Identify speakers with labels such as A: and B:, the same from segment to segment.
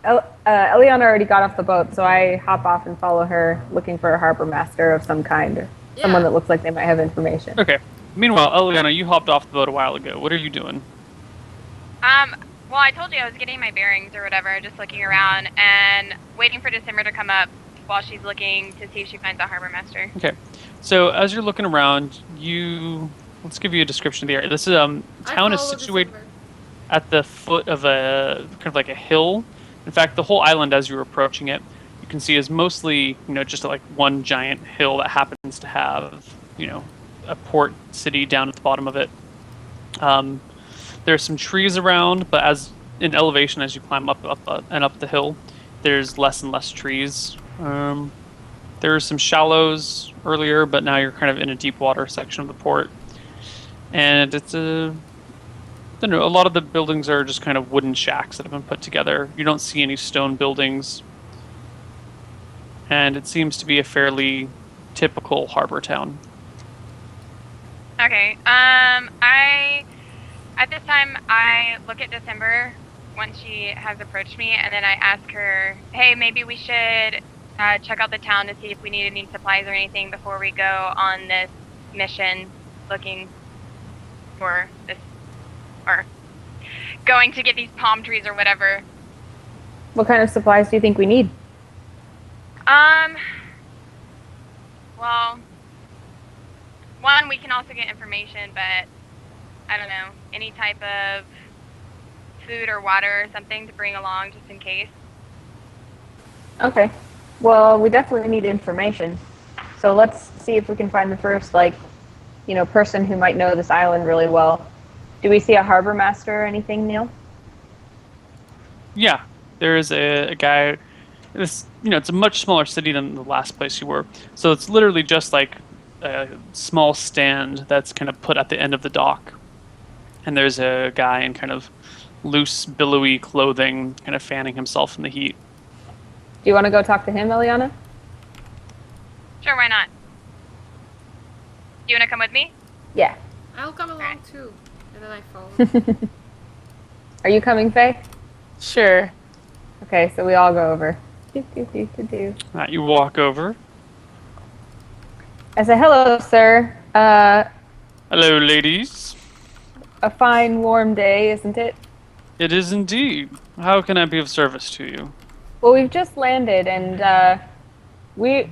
A: Eliana already got off the boat, so I hop off and follow her, looking for a harbor master of some kind, or someone
B: Yeah.
A: that looks like they might have information.
C: Okay. Meanwhile, Eliana, you hopped off the boat a while ago. What are you doing?
D: Um, well, I told you I was getting my bearings or whatever, just looking around and waiting for December to come up while she's looking to see if she finds a harbor master.
C: Okay. So as you're looking around, let's give you a description of the area. This is
B: I
C: town is
B: follow
C: situated
B: December.
C: at the foot of a kind of like a hill. In fact, the whole island, as you're approaching it, you can see is mostly just like one giant hill that happens to have a port city down at the bottom of it. Um, there's some trees around, but as in elevation, as you climb up the hill, there's less and less trees. There are some shallows earlier, but now you're kind of in a deep water section of the port, and it's a I don't know, a lot of the buildings are just kind of wooden shacks that have been put together. You don't see any stone buildings, and it seems to be a fairly typical harbor town.
D: Okay. At this time I look at December once she has approached me, and then I ask her, "Hey, maybe we should check out the town to see if we need any supplies or anything before we go on this mission, looking for this or going to get these palm trees or whatever."
A: What kind of supplies do you think we need?
D: Well, one, we can also get information, but I don't know, any type of food or water or something to bring along just in case.
A: Okay. Well, we definitely need information. So let's see if we can find the first, person who might know this island really well. Do we see a harbor master or anything, Neal?
C: Yeah, there is a guy. It's a much smaller city than the last place you were. So it's literally just like a small stand that's kind of put at the end of the dock. And there's a guy in kind of loose, billowy clothing, kind of fanning himself in the heat.
A: Do you want to go talk to him, Eliana?
D: Sure, why not? Do you want to come with me?
A: Yeah.
B: I'll come along too. And then I follow.
A: Are you coming, Faye?
E: Sure.
A: Okay, so we all go over.
C: You walk over.
A: I say, hello, sir.
C: Hello, ladies.
A: A fine, warm day, isn't it?
C: It is indeed. How can I be of service to you?
A: Well, we've just landed, and we're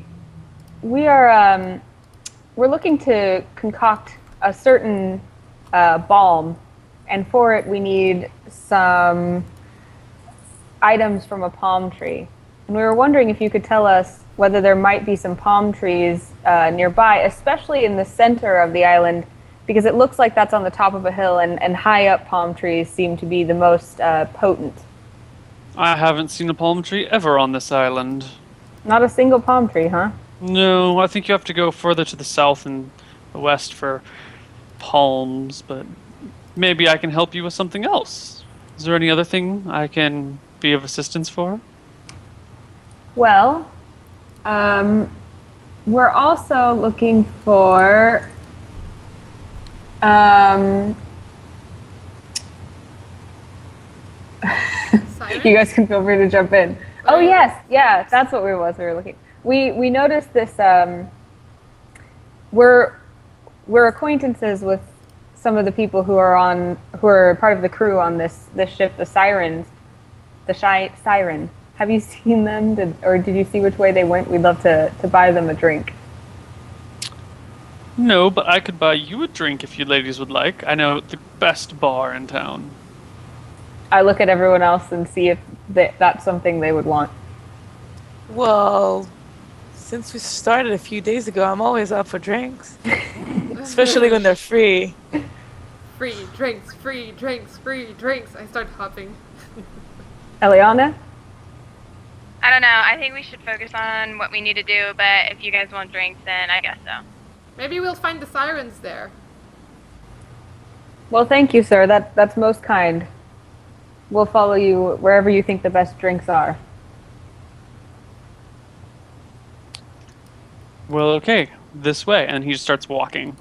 A: looking to concoct a certain balm, and for it we need some items from a palm tree. And we were wondering if you could tell us whether there might be some palm trees nearby, especially in the center of the island, because it looks like that's on the top of a hill, and high up palm trees seem to be the most potent.
C: I haven't seen a palm tree ever on this island.
A: Not a single palm tree, huh?
C: No, I think you have to go further to the south and the west for palms, but maybe I can help you with something else. Is there any other thing I can be of assistance for?
A: Well, we're also looking for you guys can feel free to jump in. Oh yes, yeah, that's what we were looking. We noticed this. We're acquaintances with some of the people who are part of the crew on this ship, the Sirens, Siren. Have you seen them? Did you see which way they went? We'd love to buy them a drink.
C: No, but I could buy you a drink if you ladies would like. I know the best bar in town.
A: I look at everyone else and see if that's something they would want.
E: Well, since we started a few days ago, I'm always up for drinks. Especially when they're free.
B: Free drinks, free drinks, free drinks. I start hopping.
A: Eliana?
D: I don't know. I think we should focus on what we need to do, but if you guys want drinks, then I guess so.
B: Maybe we'll find the Sirens there.
A: Well, thank you, sir. That's most kind. We'll follow you wherever you think the best drinks are.
C: Well, okay, this way. And he just starts walking.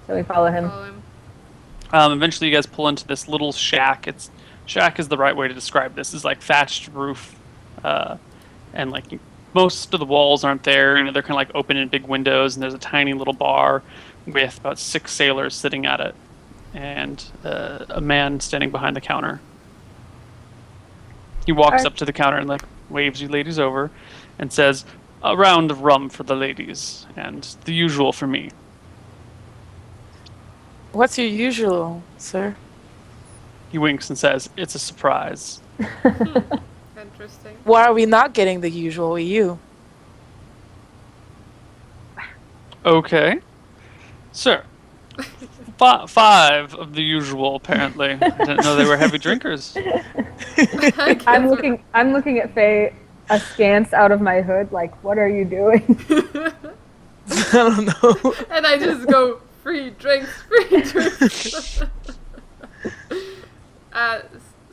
A: So we follow him.
B: Follow him.
C: Eventually you guys pull into this little shack. It's shack is the right way to describe this. Is like thatched roof, and like most of the walls aren't there. They're kind of like open in big windows, and there's a tiny little bar with about 6 sailors sitting at it, and a man standing behind the counter. He walks up to the counter and like waves you ladies over, and says, "A round of rum for the ladies, and the usual for me."
E: What's your usual, sir?
C: He winks and says, "It's a surprise."
B: Interesting.
E: Why are we not getting the usual with you?
C: Okay. Sir. 5 of the usual, apparently. I didn't know they were heavy drinkers.
A: I'm looking at Faye askance out of my hood, like, what are you doing?
E: I don't know.
B: And I just go, free drinks, free drinks.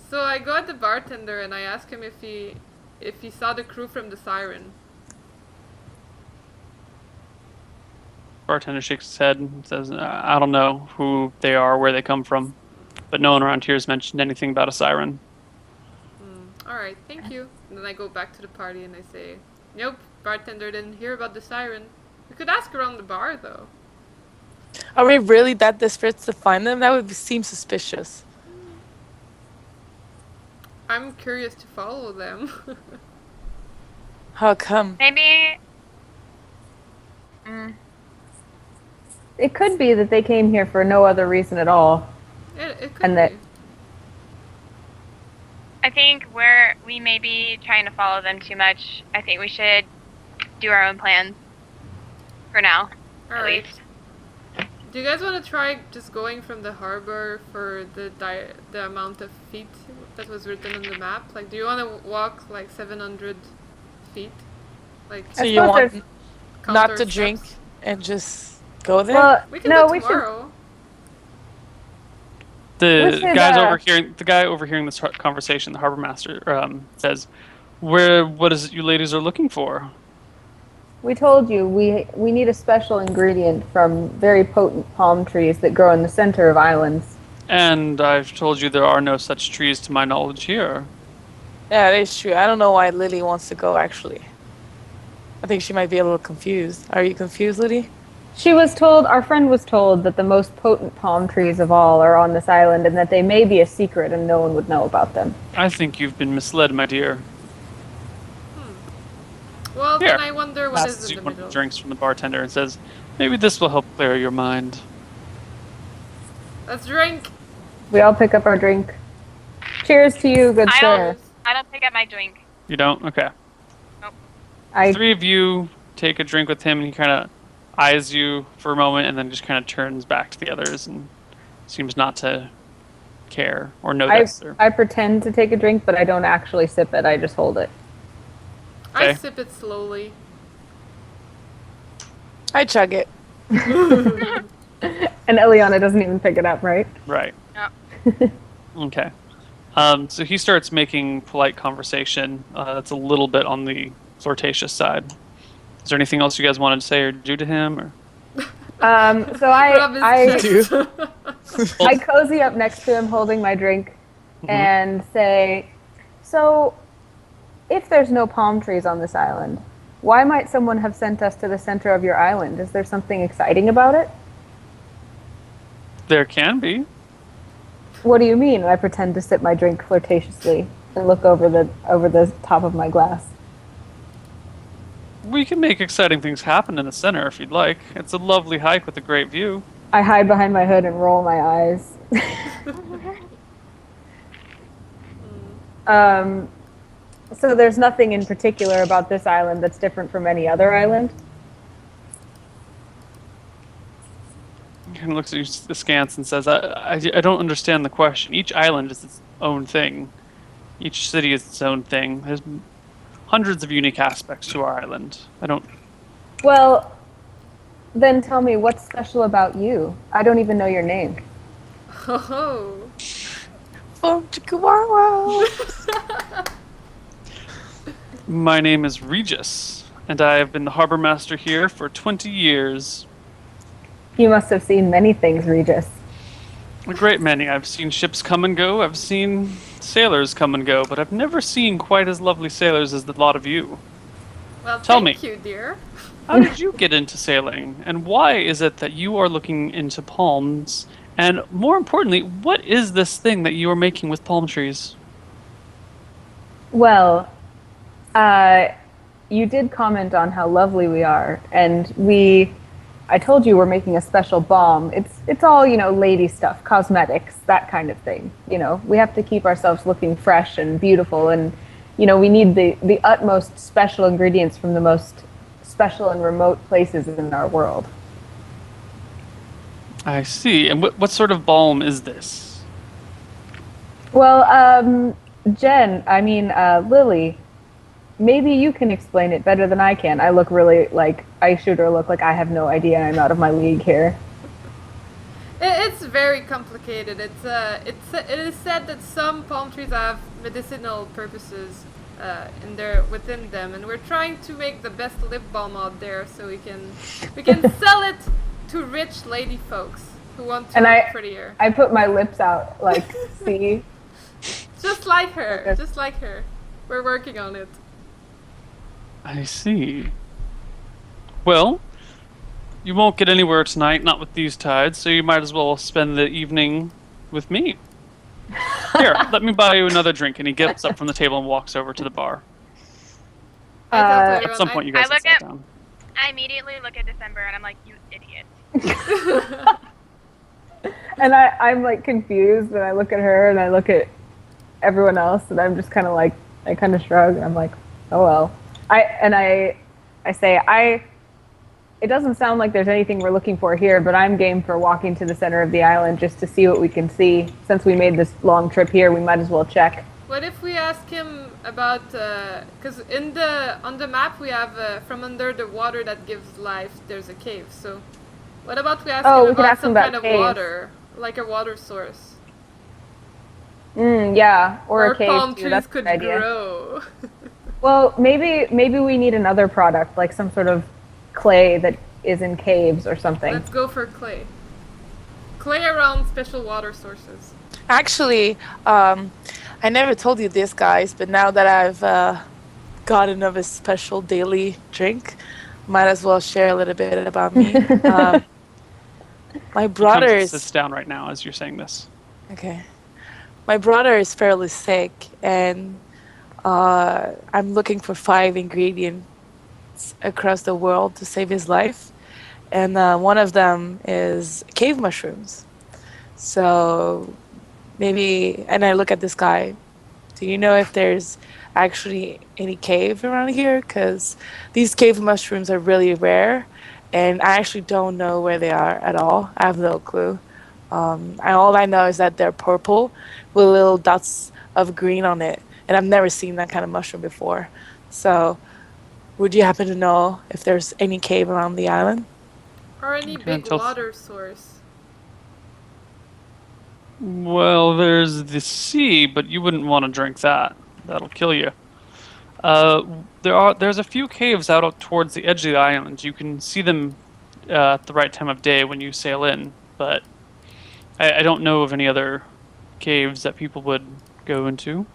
B: So I go at the bartender and I ask him if he saw the crew from the Siren.
C: Bartender shakes his head and says, "I don't know who they are, where they come from, but no one around here has mentioned anything about a siren."
B: Alright, thank you. And then I go back to the party and I say, nope, bartender didn't hear about the Siren. We could ask around the bar though.
E: Are we really that desperate to find them? That would seem suspicious.
B: I'm curious to follow them.
E: How come?
D: Maybe.
A: It could be that they came here for no other reason at all.
B: It could
A: And that-
B: be.
D: I think we may be trying to follow them too much. I think we should do our own plans. For now, at
B: Alright.
D: least.
B: Do you guys want to try just going from the harbor for the amount of feet that was written on the map? Like, do you want to walk like 700 feet? Like,
E: So
A: I
E: you
A: suppose
E: want
A: there's-
E: not
B: counter
E: to drink
B: steps?
E: and just go there?
A: Well,
B: We can
A: no,
B: do
A: we should.
B: tomorrow.
C: The
A: should,
C: guy overhearing this conversation, the harbor master, says, "What is it you ladies are looking for?"
A: We told you we need a special ingredient from very potent palm trees that grow in the center of islands.
C: And I've told you there are no such trees to my knowledge here.
E: Yeah, that is true. I don't know why Lily wants to go, actually. I think she might be a little confused. Are you confused, Lily?
A: Our friend was told that the most potent palm trees of all are on this island and that they may be a secret and no one would know about them.
C: I think you've been misled, my dear.
B: Well,
C: Here.
B: then I wonder what is
C: Passes
B: in
C: you
B: the
C: one of the
B: middle.
C: drinks from the bartender and says, "Maybe this will help clear your mind."
B: Let's drink.
A: We all pick up our drink. Cheers to you, good sir.
D: I don't pick up my drink.
C: You don't? Okay.
A: I
C: 3 of you take a drink with him, and he kind of eyes you for a moment, and then just kind of turns back to the others and seems not to care or notice.
A: I pretend to take a drink, but I don't actually sip it. I just hold it.
B: I
C: Okay.
B: sip it slowly.
E: I chug it.
A: And Eliana doesn't even pick it up, right?
C: Right.
D: Yeah.
C: Okay. So he starts making polite conversation. That's a little bit on the flirtatious side. Is there anything else you guys wanted to say or do to him? Or
A: So
B: Rub his
A: I
B: chest.
A: I cozy up next to him holding my drink and say, "So, if there's no palm trees on this island, why might someone have sent us to the center of your island? Is there something exciting about it?"
C: There can be.
A: "What do you mean?" I pretend to sip my drink flirtatiously and look over the top of my glass.
C: We can make exciting things happen in the center if you'd like. It's a lovely hike with a great view.
A: I hide behind my hood and roll my eyes. So there's nothing in particular about this island that's different from any other island?
C: He kind of looks at you askance and says, I don't understand the question. Each island is its own thing. Each city is its own thing. There's hundreds of unique aspects to our island. I don't...
A: Well, then tell me, what's special about you? I don't even know your name.
B: Oh.
E: From Chihuahua.
C: My name is Regis, and I have been the harbor master here for 20 years.
A: You must have seen many things, Regis.
C: A great many. I've seen ships come and go. I've seen sailors come and go, but I've never seen quite as lovely sailors as the lot of you.
B: Well,
C: Tell
B: thank
C: me.
B: you, dear.
C: How did you get into sailing, and why is it that you are looking into palms? And more importantly, what is this thing that you are making with palm trees?
A: Well, you did comment on how lovely we are, and I told you we're making a special balm. It's all, lady stuff, cosmetics, that kind of thing. We have to keep ourselves looking fresh and beautiful, and, we need the utmost special ingredients from the most special and remote places in our world.
C: I see. And what sort of balm is this?
A: Well, Lily, maybe you can explain it better than I can. I shoot or look like I have no idea. I'm out of my league here.
B: It's very complicated. It is said that some palm trees have medicinal purposes within them, and we're trying to make the best lip balm out there, so we can sell it to rich lady folks who want to look prettier.
A: I put my lips out, see.
B: Just like her. Just like her. We're working on it.
C: I see. Well, you won't get anywhere tonight, not with these tides, so you might as well spend the evening with me. Here, let me buy you another drink. And he gets up from the table and walks over to the bar. At some point, you guys can sit down.
D: I immediately look at December and I'm like, you idiot.
A: And I'm confused, and I look at her and I look at everyone else, and I'm just kind of I kind of shrug, and I'm like, oh well. I say, it doesn't sound like there's anything we're looking for here, but I'm game for walking to the center of the island just to see what we can see. Since we made this long trip here, we might as well check.
B: What if we ask him about, because on the map we have from under the water that gives life, there's a cave. So what about we ask him about some kind of water, like a water source?
A: Yeah, or a cave.
B: Palm
A: too.
B: trees
A: That's
B: could
A: a good idea.
B: grow.
A: Well, maybe we need another product, like some sort of clay that is in caves or something.
B: Let's go for clay. Clay around special water sources.
E: Actually, I never told you this, guys, but now that I've gotten of a special daily drink, might as well share a little bit about me. My brother
C: sits down right now as you're saying this.
E: Okay. My brother is fairly sick, and I'm looking for 5 ingredients across the world to save his life, and one of them is cave mushrooms. So maybe, and I look at this guy, do you know if there's actually any cave around here? Because these cave mushrooms are really rare, and I actually don't know where they are at all. I have no clue. All I know is that they're purple with little dots of green on it, and I've never seen that kind of mushroom before. So would you happen to know if there's any cave around the island?
B: Or any big water source?
C: Well, there's the sea, but you wouldn't want to drink that. That'll kill you. There's a few caves out towards the edge of the island. You can see them at the right time of day when you sail in, but I don't know of any other caves that people would go into.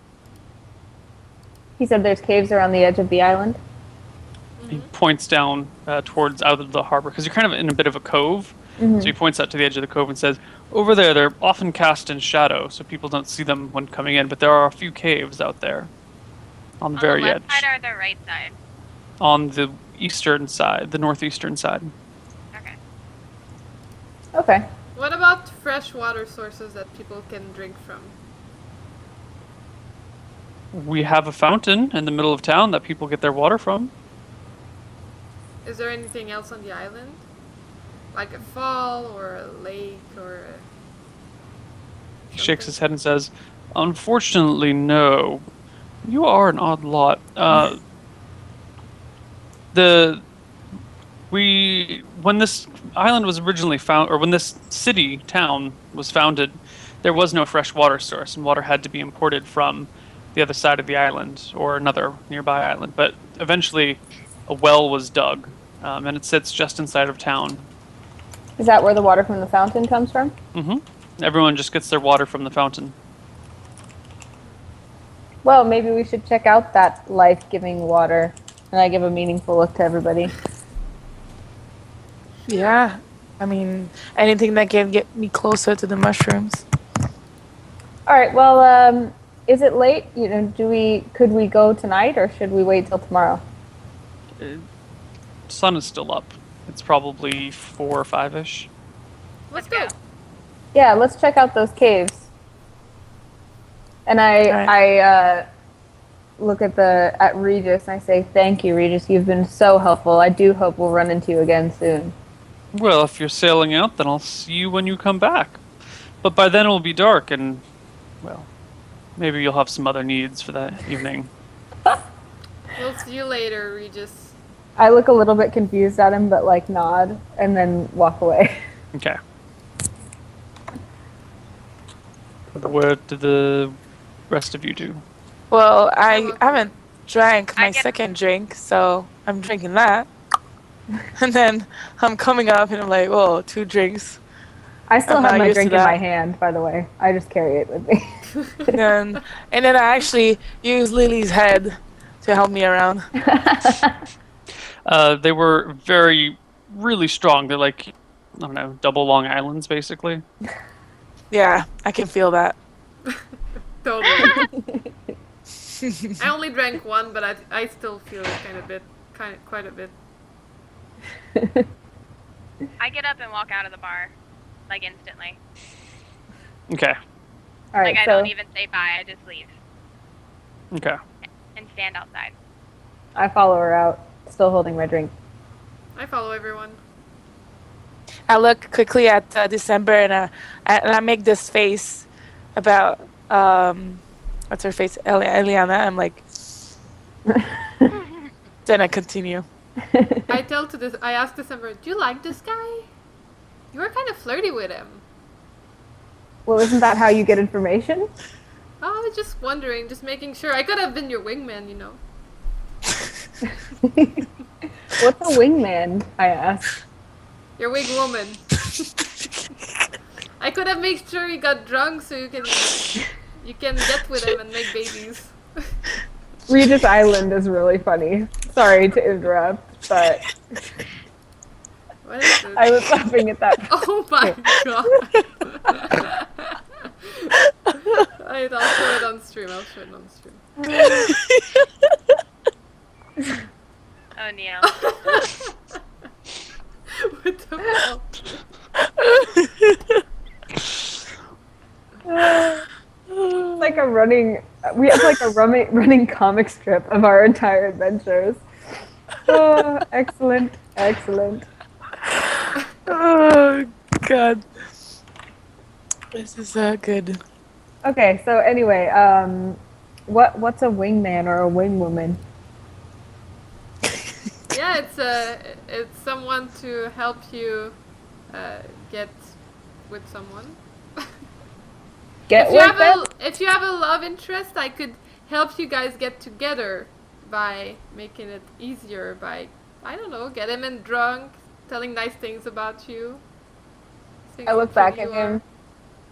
A: He said there's caves around the edge of the island.
C: He points down towards out of the harbor, because you're kind of in a bit of a cove. So he points out to the edge of the cove and says, over there, they're often cast in shadow, so people don't see them when coming in, but there are a few caves out there on the very edge.
D: On the left side or the right side?
C: On the eastern side, the northeastern side.
A: Okay.
B: What about fresh water sources that people can drink from?
C: We have a fountain in the middle of town that people get their water from.
B: Is there anything else on the island? Like a fall or a lake or a...
C: He shakes his head and says, unfortunately, no. You are an odd lot. When this island was originally found, or when this town was founded, there was no fresh water source, and water had to be imported from the other side of the island or another nearby island. But eventually, a well was dug, and it sits just inside of town.
A: Is that where the water from the fountain comes from?
C: Mm-hmm. Everyone just gets their water from the fountain.
A: Well, maybe we should check out that life-giving water. And I give a meaningful look to everybody.
E: Yeah. I mean, anything that can get me closer to the mushrooms.
A: All right. Well, is it late? Could we go tonight, or should we wait till tomorrow?
C: Sun is still up. It's probably 4 or 5-ish.
B: Let's go.
A: Yeah, let's check out those caves. And I look at Regis and I say, "Thank you, Regis. You've been so helpful. I do hope we'll run into you again soon."
C: Well, if you're sailing out, then I'll see you when you come back. But by then it'll be dark, and, well, maybe you'll have some other needs for that evening.
B: We'll see you later, Regis.
A: I look a little bit confused at him, but nod and then walk away.
C: Okay. What did the rest of you do?
E: Well, I haven't drank my
D: I get-
E: second drink, so I'm drinking that. And then I'm coming up and I'm like, whoa, 2 drinks.
A: I still
E: I'm
A: have
E: not
A: my
E: used to
A: drink in
E: that.
A: my hand, by the way. I just carry it with me.
E: And then I actually use Lily's head to help me around.
C: They were really strong. They're like, I don't know, double Long Islands, basically.
E: Yeah, I can feel that.
B: Totally. I only drank one, but I still feel it quite a bit.
D: I get up and walk out of the bar, like instantly.
C: Okay.
A: All right,
D: Like I
A: so
D: don't even say bye. I just leave
C: Okay.
D: and stand outside.
A: I follow her out, still holding my drink.
B: I follow everyone.
E: I look quickly at December and I make this face about what's her face, Eliana. I'm like, then I continue.
B: I asked December, "Do you like this guy? You were kind of flirty with him."
A: Well, isn't that how you get information?
B: Oh, I was just wondering, just making sure. I could have been your wingman, you know.
A: What's a wingman? I asked.
B: Your wing woman. I could have made sure he got drunk so you can get with him and make babies.
A: Regis Island is really funny. Sorry to interrupt, but
B: What is it?
A: I was laughing at that.
B: Oh my god. I'll show it on stream.
D: Oh, Neal.
B: What the hell?
A: Like a running, we have like a running comic strip of our entire adventures. Oh, excellent.
E: Oh, God. This is good.
A: Okay, so anyway, what's a wingman or a wingwoman?
B: Yeah, it's someone to help you get with someone.
A: Get with them?
B: If you have a love interest, I could help you guys get together by making it easier by, I don't know, get him in drunk, telling nice things about you. saying
A: I
B: how
A: look back
B: pretty
A: at
B: you are.
A: him,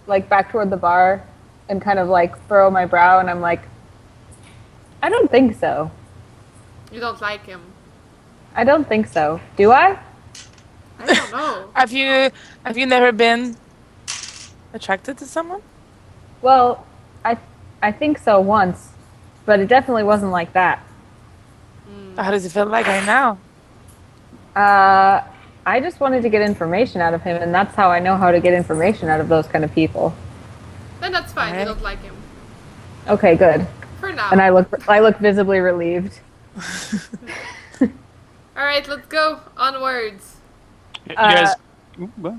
A: like back toward the bar, and kind of like furrow my brow, and I'm like, I don't think so.
B: You don't like him.
A: I don't think so. Do I?
B: I don't know.
E: Have you never been attracted to someone?
A: Well, I think so once, but it definitely wasn't like that.
E: How does it feel like right now?
A: I just wanted to get information out of him, and that's how I know how to get information out of those kind of people.
B: Then that's fine. You
E: Alright.
B: don't like him.
A: Okay, good.
B: For now.
A: And I look visibly relieved.
B: Alright, let's go. Onwards.
C: You guys. Well,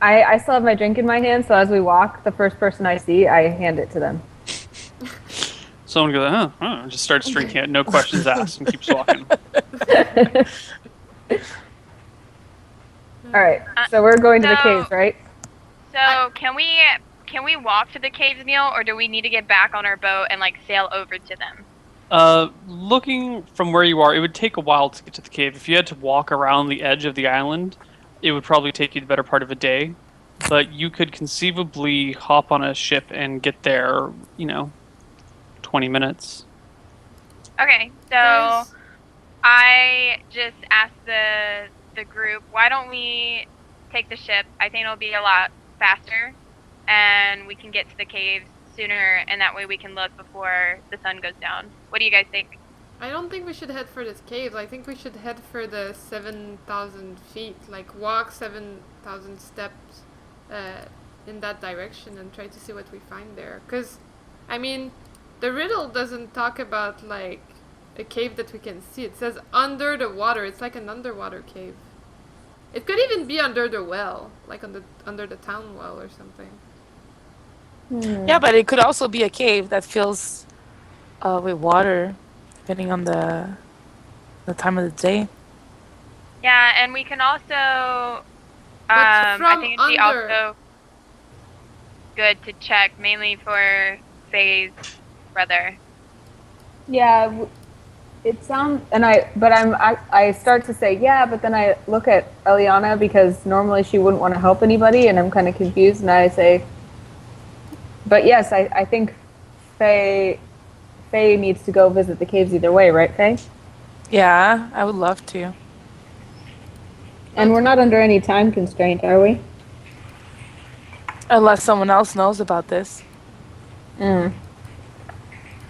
A: I still have my drink in my hand, so as we walk, the first person I see, I hand it to them.
C: someone goes, just starts drinking it, no questions asked, and keeps walking.
A: All right, so we're going to the
D: So-
A: caves, right?
D: So can we walk to the caves, Neal, or do we need to get back on our boat and like sail over to them?
C: Looking from where you are, it would take a while to get to the cave. If you had to walk around the edge of the island, it would probably take you the better part of a day. But you could conceivably hop on a ship and get there, 20 minutes.
D: Okay, so
B: Guys,
D: I just asked the group, why don't we take the ship? I think it'll be a lot faster, and we can get to the caves sooner, and that way we can look before the sun goes down. What do you guys think?
B: I don't think we should head for this cave. I think we should head for the 7,000 feet. Like, walk 7,000 steps in that direction and try to see what we find there. Because, I mean, the riddle doesn't talk about, like, a cave that we can see. It says under the water. It's like an underwater cave. It could even be under the well, like under the town well or something.
E: Yeah, but it could also be a cave that fills with water, depending on the time of the day.
D: Yeah, and we can also,
B: But
D: I
B: from
D: think it'd be
B: under-
D: also good to check, mainly for Faye's brother.
A: Yeah, it sounds, I start to say yeah, but then I look at Eliana because normally she wouldn't want to help anybody, and I'm kind of confused, and I say, but yes, I think Faye needs to go visit the caves either way, right, Faye?
E: Yeah, I would love to.
A: And we're not under any time constraint, are we?
E: Unless someone else knows about this.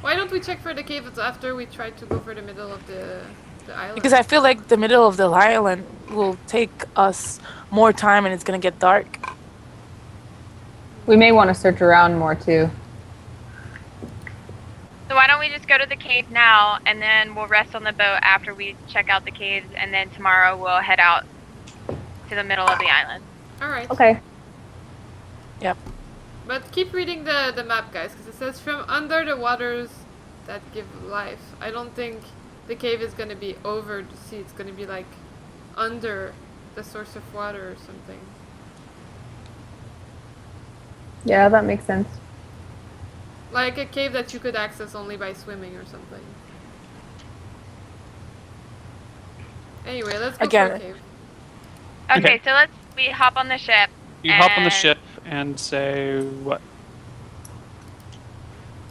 B: Why don't we check for the caves after we try to go for the middle of the island?
E: Because I feel like the middle of the island will take us more time and it's going to get dark.
A: We may want to search around more too.
D: So why don't we just go to the cave now, and then we'll rest on the boat after we check out the caves, and then tomorrow we'll head out to the middle of the island.
B: Alright.
A: Okay.
E: Yep.
B: But keep reading the map, guys, because it says from under the waters that give life. I don't think the cave is going to be over the sea. It's going to be like under the source of water or something.
A: Yeah, that makes sense.
B: Like a cave that you could access only by swimming or something. Anyway, let's go
E: Again.
B: for a cave.
D: Okay, so we hop on the ship.
C: You hop on the
D: And-
C: ship and say what?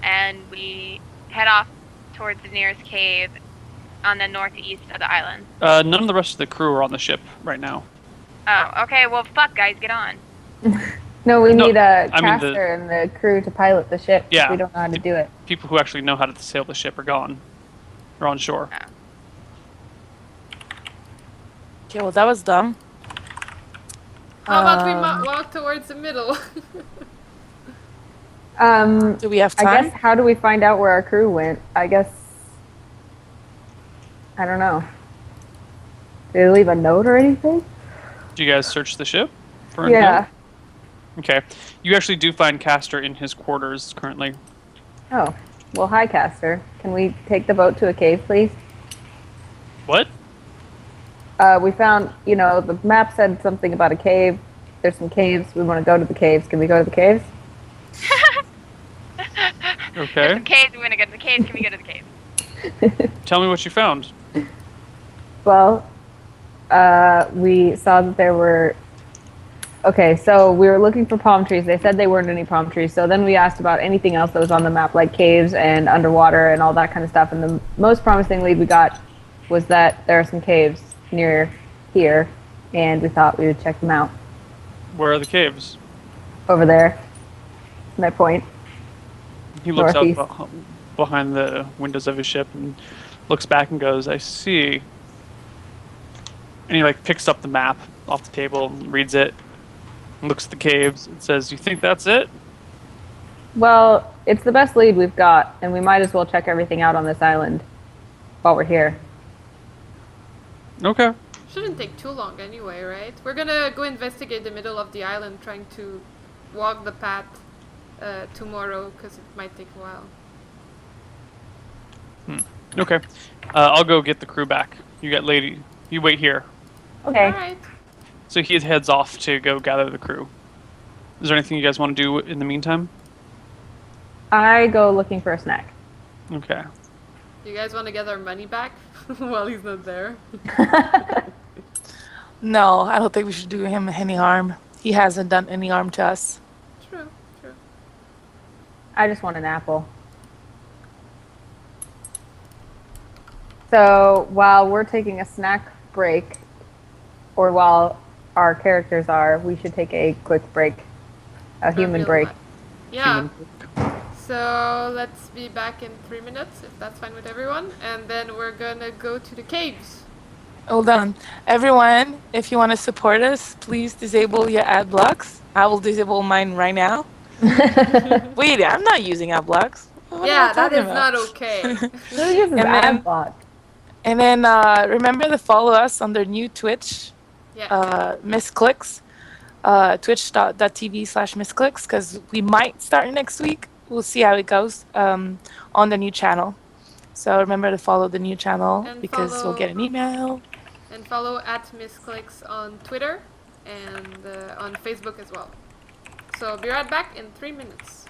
D: And we head off towards the nearest cave on the northeast of the island.
C: None of the rest of the crew are on the ship right now.
D: Oh, okay, well, fuck, guys, get on.
A: No, we
C: No,
A: need a
C: I mean
A: caster and the crew to pilot the ship. 'Cause
C: Yeah.
A: we don't know how to do it.
C: People who actually know how to sail the ship are gone. They're on shore.
E: Okay, well, that was dumb.
B: How about we walk towards the middle?
E: Do we have
A: I
E: time?
A: guess, how do we find out where our crew went? I guess, I don't know. Did they leave a note or anything?
C: Do you guys search the ship for
A: Yeah.
C: him? Okay. You actually do find Castor in his quarters currently.
A: Oh, well, hi, caster. Can we take the boat to a cave, please?
C: What?
A: We found, the map said something about a cave. There's some caves. We want to go to the caves. Can we go to the caves?
D: There's
C: Okay.
D: some caves, we want to go to the caves, can we go to the caves?
C: Tell me what you found.
A: Well, we saw that there were... Okay, so we were looking for palm trees. They said they weren't any palm trees. So then we asked about anything else that was on the map, like caves and underwater and all that kind of stuff. And the most promising lead we got was that there are some caves near here, and we thought we would check them out.
C: Where are the caves?
A: Over there. My point.
C: He looks
A: Northeast.
C: out behind the windows of his ship and looks back and goes, I see. And he picks up the map off the table and reads it and looks at the caves and says, you think that's it?
A: Well, it's the best lead we've got, and we might as well check everything out on this island while we're here.
C: Okay.
B: Shouldn't take too long anyway, right? We're gonna go investigate the middle of the island, trying to walk the path tomorrow, because it might take a while.
C: Okay. I'll go get the crew back. You wait here.
A: Okay.
B: Alright.
C: So he heads off to go gather the crew. Is there anything you guys want to do in the meantime?
A: I go looking for a snack.
C: Okay.
B: You guys want to get our money back while he's not there?
E: No, I don't think we should do him any harm. He hasn't done any harm to us.
B: True, true.
A: I just want an apple. So while we're taking a snack break, or while our characters are, we should take a quick break, a human
B: real
A: break.
B: one. Yeah.
A: Human break.
B: So let's be back in 3 minutes, if that's fine with everyone. And then we're gonna go to the caves.
E: Hold on. Everyone, if you want to support us, please disable your ad blocks. I will disable mine right now. Wait, I'm not using ad blocks. What am I
B: Yeah, that
E: talking
B: is
E: about?
B: not okay.
A: This is just an
E: And
A: ad
E: then-
A: block.
E: And then remember to follow us on their new Twitch,
B: Yeah.
E: Misscliks, twitch.tv/Misscliks, because we might start next week. We'll see how it goes on the new channel. So remember to follow the new channel
B: And
E: because
B: follow-
E: you'll get an email.
B: And follow @Misscliks on Twitter and on Facebook as well. So be right back in 3 minutes.